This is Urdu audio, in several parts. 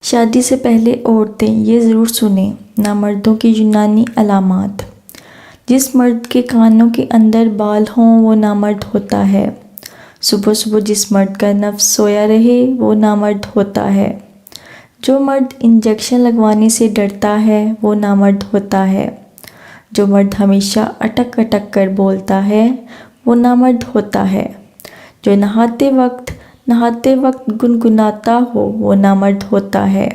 شادی سے پہلے عورتیں یہ ضرور سنیں نامردوں کی یونانی علامات۔ جس مرد کے کانوں کے اندر بال ہوں وہ نامرد ہوتا ہے۔ صبح صبح جس مرد کا نفس سویا رہے وہ نامرد ہوتا ہے۔ جو مرد انجیکشن لگوانے سے ڈرتا ہے وہ نامرد ہوتا ہے۔ جو مرد ہمیشہ اٹک اٹک کر بولتا ہے وہ نامرد ہوتا ہے۔ جو نہاتے وقت گنگناتا ہو وہ نامرد ہوتا ہے۔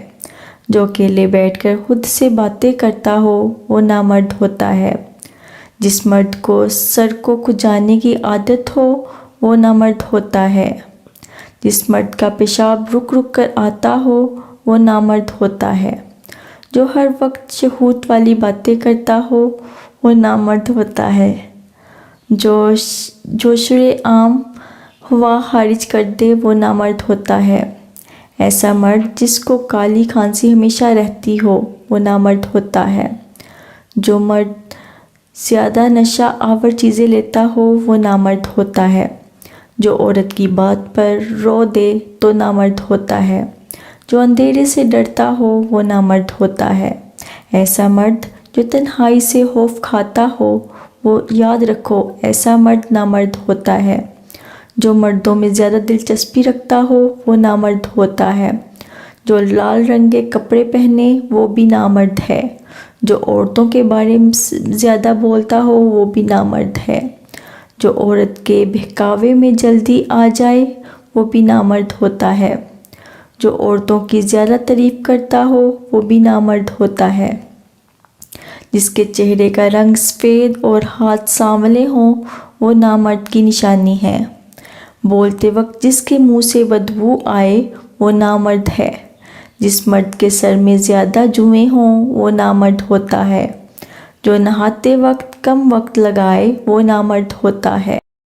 جو اکیلے بیٹھ کر خود سے باتیں کرتا ہو وہ نامرد ہوتا ہے۔ جس مرد کو سر کو کھجانے کی عادت ہو وہ نامرد ہوتا ہے۔ جس مرد کا پیشاب رک رک کر آتا ہو وہ نامرد ہوتا ہے۔ جو ہر وقت شہوت والی باتیں کرتا ہو وہ نامرد ہوتا ہے۔ جو شرع عام ہوا خارج کر دے وہ نامرد ہوتا ہے۔ ایسا مرد جس کو کالی کھانسی ہمیشہ رہتی ہو وہ نامرد ہوتا ہے۔ جو مرد زیادہ نشہ آور چیزیں لیتا ہو وہ نامرد ہوتا ہے۔ جو عورت کی بات پر رو دے تو نامرد ہوتا ہے۔ جو اندھیرے سے ڈرتا ہو وہ نامرد ہوتا ہے۔ ایسا مرد جو تنہائی سے خوف کھاتا ہو وہ یاد رکھو ایسا مرد نامرد ہوتا ہے۔ جو مردوں میں زیادہ دلچسپی رکھتا ہو وہ نامرد ہوتا ہے۔ جو لال رنگ کے کپڑے پہنے وہ بھی نامرد ہے۔ جو عورتوں کے بارے میں زیادہ بولتا ہو وہ بھی نامرد ہے۔ جو عورت کے بہکاوے میں جلدی آ جائے وہ بھی نامرد ہوتا ہے۔ جو عورتوں کی زیادہ تعریف کرتا ہو وہ بھی نامرد ہوتا ہے۔ جس کے چہرے کا رنگ سفید اور ہاتھ سانولے ہوں وہ نامرد کی نشانی ہے۔ بولتے وقت جس کے منہ سے بدبو آئے وہ نامرد ہے۔ جس مرد کے سر میں زیادہ جوئیں ہوں وہ نامرد ہوتا ہے۔ جو نہاتے وقت کم وقت لگائے وہ نامرد ہوتا ہے۔